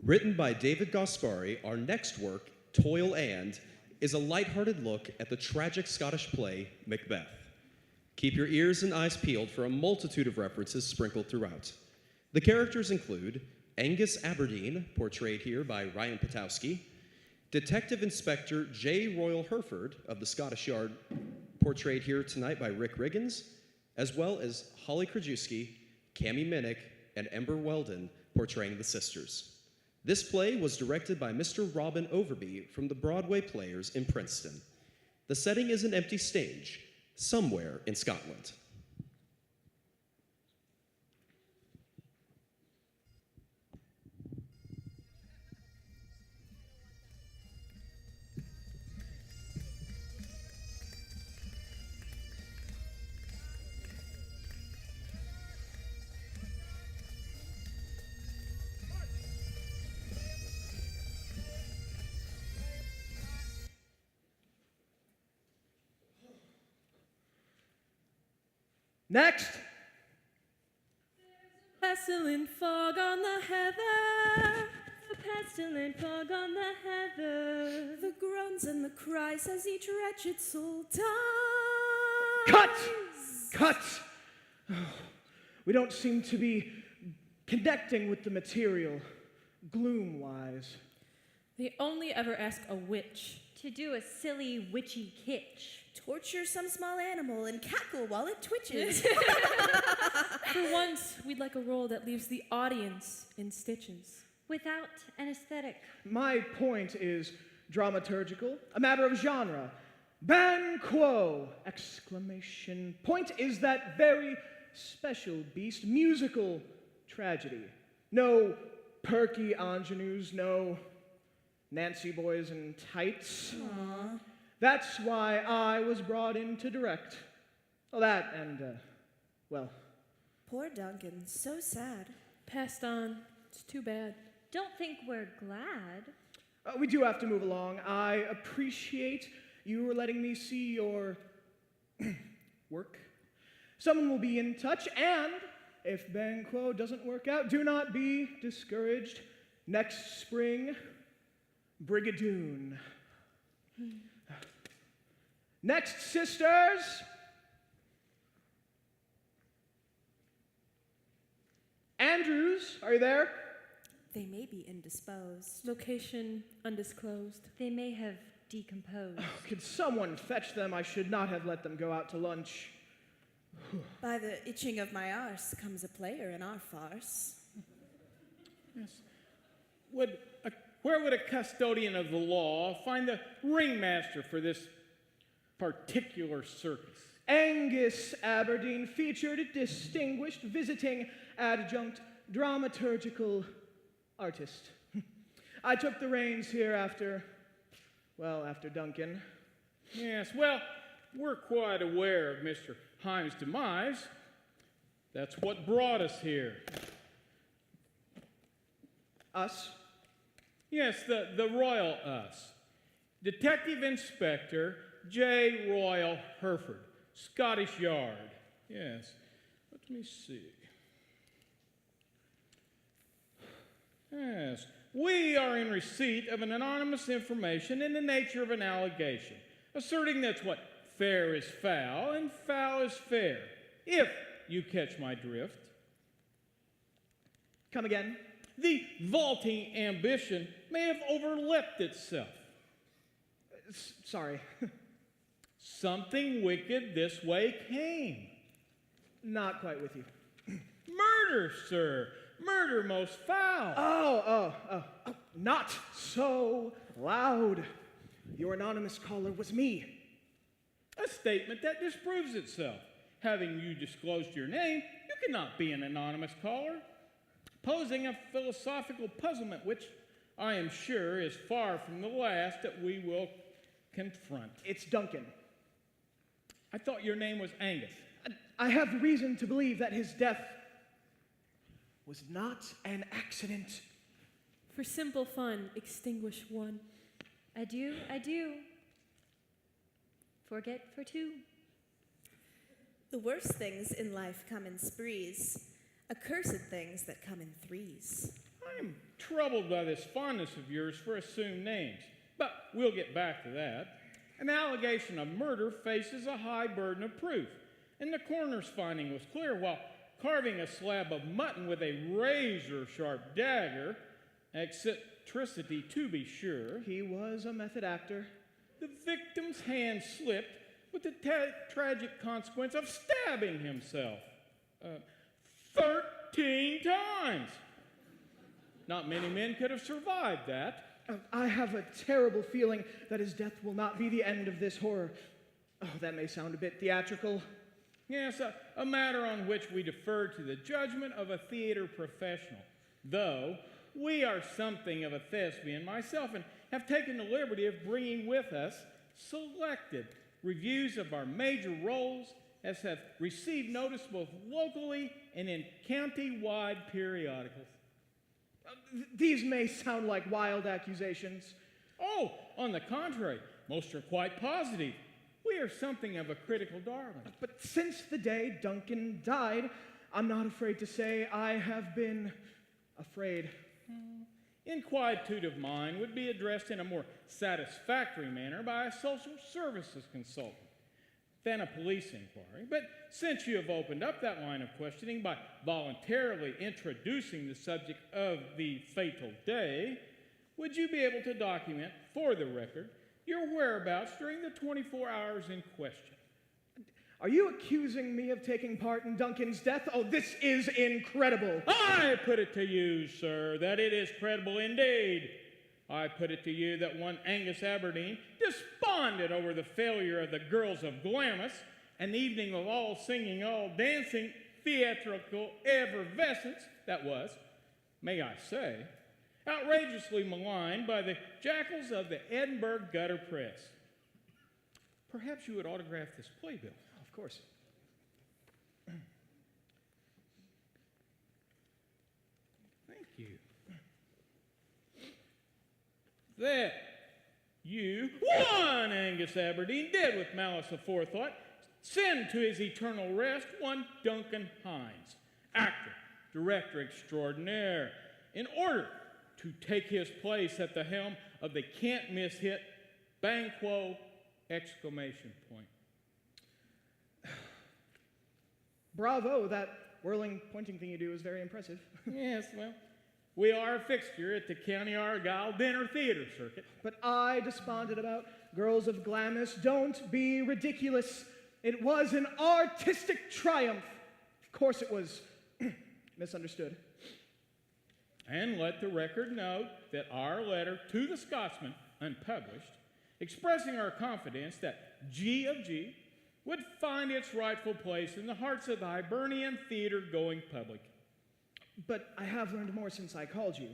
Written by David Guaspari, our next work, Toil and, is a lighthearted look at the tragic Scottish play, Macbeth. Keep your ears and eyes peeled for a multitude of references sprinkled throughout. The characters include Angus Aberdeen, portrayed here by Ryan Potowski, Detective Inspector J. Royal Hereford of the Scottish Yard, portrayed here tonight by Rick Riggins, as well as Holly Krajewski, Cami Minnick, and Ember Weldon, portraying the sisters. This play was directed by Mr. Robin Overby from the Broadway Players in Princeton. The setting is an empty stage, somewhere in Scotland. Next. Pestilent fog on the heather, a pestilent fog on the heather. The groans and the cries as each wretched soul dies. Cut! Cut! Oh, we don't seem to be connecting with the material, gloom-wise. They only ever ask a witch to do a silly witchy kitsch. Torture some small animal and cackle while it twitches. For once, we'd like a role that leaves the audience in stitches. Without an aesthetic. My point is dramaturgical, a matter of genre. Banquo! Exclamation. Point is that very special beast, musical tragedy. No perky ingenues, no Nancy boys in tights. Aww. That's why I was brought in to direct. Well, that and, well. Poor Duncan, so sad. Passed on. It's too bad. Don't think we're glad. We do have to move along. I appreciate you letting me see your work. Someone will be in touch, and if Banquo doesn't work out, do not be discouraged. Next spring, Brigadoon. Next, sisters. Andrews, are you there? They may be indisposed. Location undisclosed. They may have decomposed. Oh, could someone fetch them? I should not have let them go out to lunch. By the itching of my arse comes a player in our farce. Yes. Where would a custodian of the law find the ringmaster for this particular circus? Angus Aberdeen, featured distinguished visiting adjunct dramaturgical artist. I took the reins here after Duncan. Yes, well, we're quite aware of Mr. Himes' demise. That's what brought us here. Us? Yes, the royal us. Detective Inspector J. Royal Hereford, Scottish Yard. Yes, let me see. Yes, we are in receipt of an anonymous information in the nature of an allegation, asserting that's what fair is foul and foul is fair, if you catch my drift. Come again? The vaulting ambition may have overleapt itself. Sorry. Something wicked this way came. Not quite with you. Murder, sir. Murder most foul. Oh, not so loud. Your anonymous caller was me. A statement that disproves itself. Having you disclosed your name, you cannot be an anonymous caller, posing a philosophical puzzlement which I am sure is far from the last that we will confront. It's Duncan. I thought your name was Angus. I have reason to believe that his death was not an accident. For simple fun, extinguish one. Adieu, adieu. Forget for two. The worst things in life come in sprees, accursed things that come in threes. I am troubled by this fondness of yours for assumed names, but we'll get back to that. An allegation of murder faces a high burden of proof, and the coroner's finding was clear. While carving a slab of mutton with a razor-sharp dagger, eccentricity to be sure, He was a method actor. the victim's hand slipped with the tragic consequence of stabbing himself 13 times. Not many men could have survived that. I have a terrible feeling that his death will not be the end of this horror. Oh, that may sound a bit theatrical. Yes, a matter on which we defer to the judgment of a theater professional. Though we are something of a thespian myself and have taken the liberty of bringing with us selected reviews of our major roles as have received notice both locally and in county-wide periodicals. These may sound like wild accusations. Oh, on the contrary, most are quite positive. We are something of a critical darling. But since the day Duncan died, I'm not afraid to say I have been afraid. Inquietude of mine would be addressed in a more satisfactory manner by a social services consultant than a police inquiry. But since you have opened up that line of questioning by voluntarily introducing the subject of the fatal day, would you be able to document, for the record, your whereabouts during the 24 hours in question? Are you accusing me of taking part in Duncan's death? Oh, this is incredible. I put it to you, sir, that it is credible indeed. I put it to you that one Angus Aberdeen, despondent over the failure of the girls of Glamis, an evening of all singing, all dancing, theatrical effervescence, that was, may I say, outrageously maligned by the jackals of the Edinburgh Gutter Press. Perhaps you would autograph this playbill. Of course. Thank you. That you, one Angus Aberdeen, did with malice aforethought send to his eternal rest one Duncan Hines, actor, director extraordinaire, in order to take his place at the helm of the can't-miss hit Banquo! Exclamation point. Bravo, that whirling, pointing thing you do is very impressive. Yes, well, we are a fixture at the County Argyll dinner theater circuit. But I desponded about Girls of Glamis. Don't be ridiculous. It was an artistic triumph. Of course it was misunderstood. And let the record note that our letter to the Scotsman, unpublished, expressing our confidence that G of G would find its rightful place in the hearts of the Hibernian theater-going public. But I have learned more since I called you.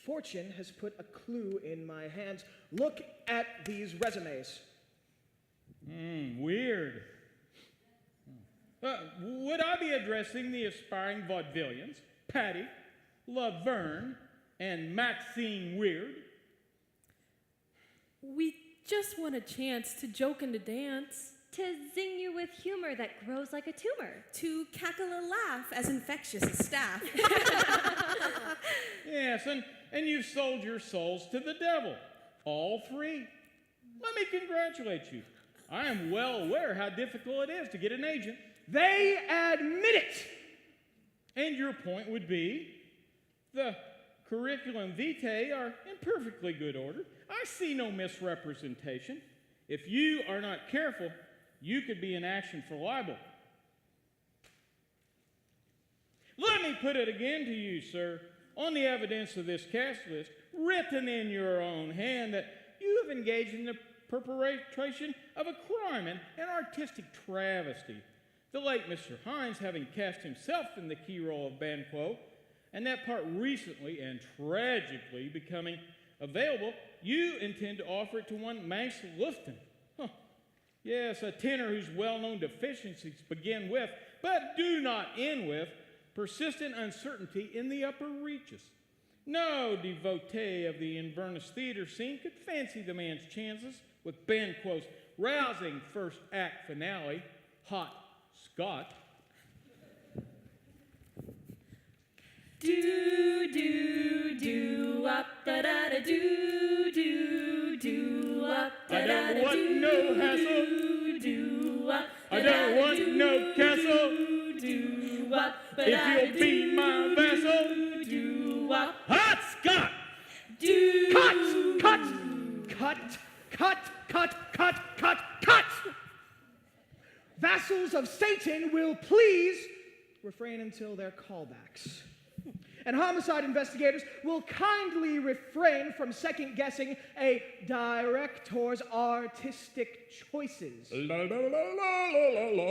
Fortune has put a clue in my hands. Look at these resumes. Weird. Would I be addressing the aspiring vaudevillians, Patty, Laverne, and Maxine Weird? We just want a chance to joke and to dance. To zing you with humor that grows like a tumor. To cackle a laugh as infectious as staff. Yes, and you've sold your souls to the devil, all free. Let me congratulate you. I am well aware how difficult it is to get an agent. They admit it! And your point would be, the curriculum vitae are in perfectly good order. I see no misrepresentation. If you are not careful, you could be in action for libel. Let me put it again to you, sir, on the evidence of this cast list, written in your own hand, that you have engaged in the perpetration of a crime and an artistic travesty. The late Mr. Hines having cast himself in the key role of Banquo, and that part recently and tragically becoming available, you intend to offer it to one Manx Lufton. Yes, a tenor whose well-known deficiencies begin with, but do not end with, persistent uncertainty in the upper reaches. No devotee of the Inverness theater scene could fancy the man's chances with Banquo's rousing first act finale, Hot Scott. Do, do. wop da da da do do do wop da I da don't da want no hassle. do wop. I don't want no castle. Do wop. If you'll be my vassal. Do wop. Hot Scott! Do. Cut! Vassals of Satan will please refrain until their callbacks. And homicide investigators will kindly refrain from second-guessing a director's artistic choices. La la la la la la la.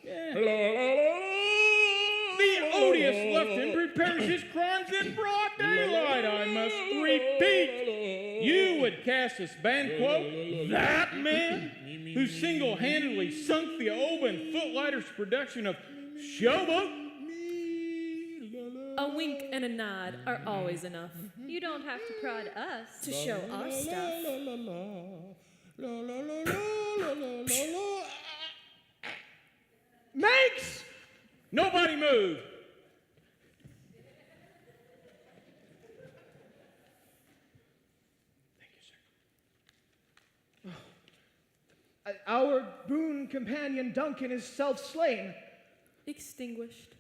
La la la la. The odious Lufton prepares his crimes in broad daylight, I must repeat. You would cast as Banquo, that man who single-handedly sunk the Oban Footlighters production of Showboat? A wink and a nod are always enough. You don't have to prod us. To show our stuff. Manx! Nobody move. Our boon companion Duncan is self-slain. Extinguished.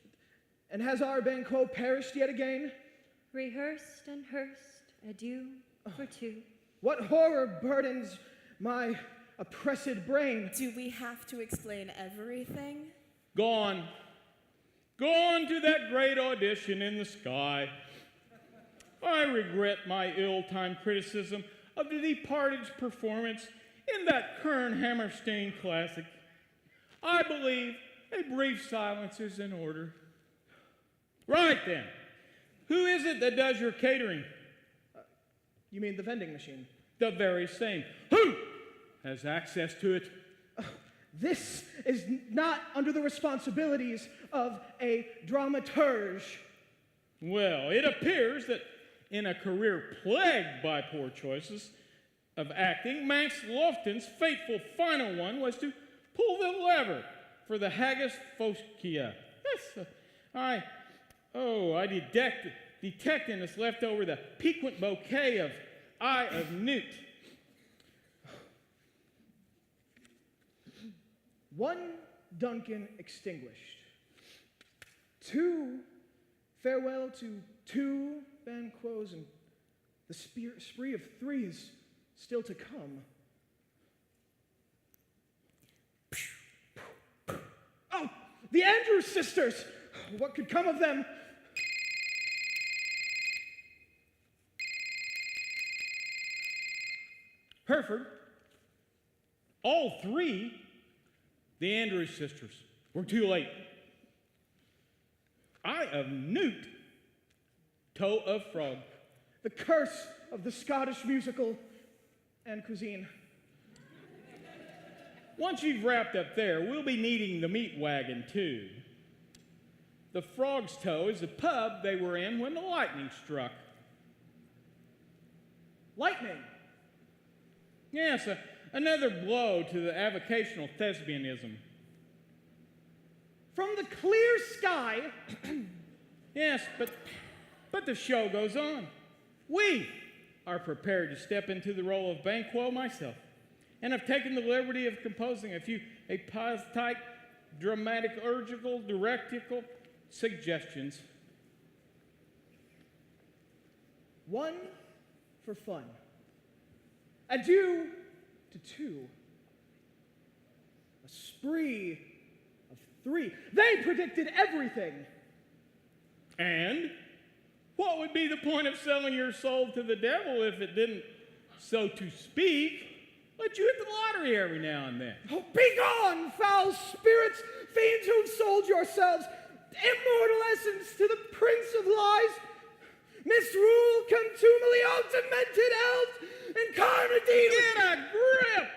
And has our Banquo perished yet again? Rehearsed and hearsed, adieu for two. What horror burdens my oppressed brain? Do we have to explain everything? Gone. Gone to that great audition in the sky. I regret my ill-timed criticism of the departed's performance in that Kern Hammerstein classic. I believe a brief silence is in order. Right then. Who is it that does your catering? You mean the vending machine? The very same. Who has access to it? This is not under the responsibilities of a dramaturge. Well, it appears that in a career plagued by poor choices of acting, Manx Lofton's fateful final one was to pull the lever for the Haggis Foskia. Yes, I detect in this leftover the piquant bouquet of Eye of Newt. One Duncan extinguished. Two, farewell to two Banquos, and the spree of three is still to come. Oh, the Andrews sisters! What could come of them? Hereford, all three, the Andrews sisters, were too late. Eye of Newt, toe of frog. The curse of the Scottish musical and cuisine. Once you've wrapped up there, we'll be needing the meat wagon, too. The Frog's Toe is the pub they were in when the lightning struck. Lightning! Yes, another blow to the avocational thespianism. From the clear sky. Yes, but the show goes on. We are prepared to step into the role of Banquo myself, and have taken the liberty of composing a few apostolic, dramaturgical, directical suggestions. One for fun. Adieu to two. A spree of three. They predicted everything. And what would be the point of selling your soul to the devil if it didn't, so to speak, let you hit the lottery every now and then? Oh, begone, foul spirits, fiends who've sold yourselves, immortal essence to the prince of lies, misrule, contumely, all demented elves, and carnadine. Get a grip!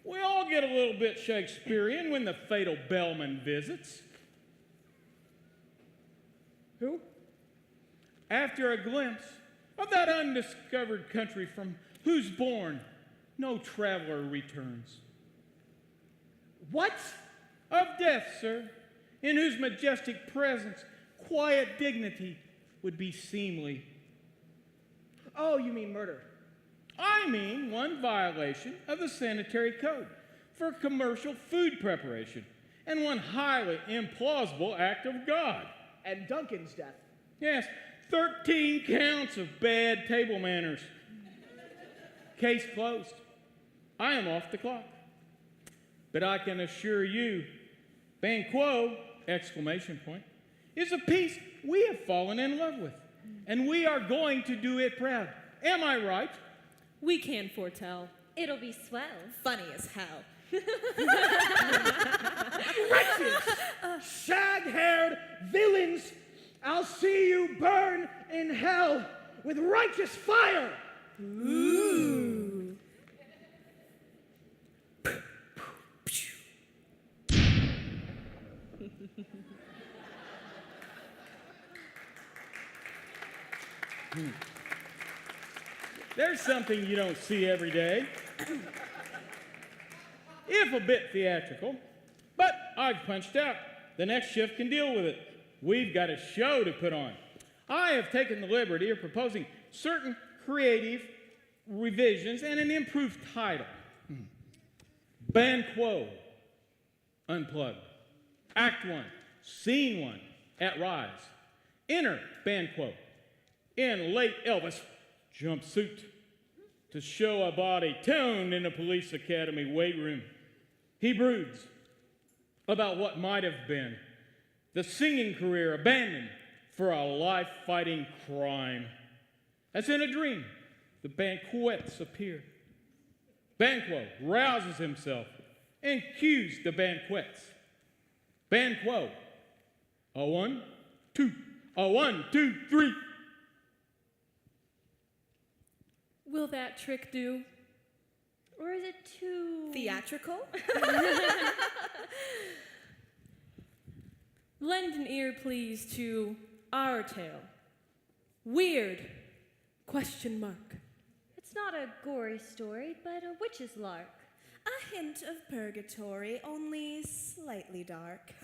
We all get a little bit Shakespearean when the fatal bellman visits. Who? After a glimpse of that undiscovered country from whose bourne no traveler returns. What? Of death, sir, in whose majestic presence quiet dignity would be seemly. Oh, you mean murder. I mean one violation of the sanitary code for commercial food preparation and one highly implausible act of God. And Duncan's death. Yes, 13 counts of bad table manners. Case closed. I am off the clock. But I can assure you, Banquo, exclamation point, is a piece we have fallen in love with. And we are going to do it proud. Am I right? We can foretell. It'll be swell. Funny as hell. Wretches! Shag-haired villains! I'll see you burn in hell with righteous fire! Ooh. There's something you don't see every day. If a bit theatrical, but I've punched out. The next shift can deal with it. We've got a show to put on. I have taken the liberty of proposing certain creative revisions and an improved title. Banquo, Unplugged. Act 1, Scene 1, at Rise. Enter Banquo in late Elvis jumpsuit to show a body toned in a police academy weight room. He broods about what might have been, the singing career abandoned for a life-fighting crime. As in a dream, the banquets appear. Banquo rouses himself and cues the banquets. Banquo, a 1, 2, a 1, 2, 3. Will that trick do? Or is it too... Theatrical? Lend an ear, please, to our tale. Weird? Question mark. It's not a gory story, but a witch's lark. A hint of purgatory, only slightly dark.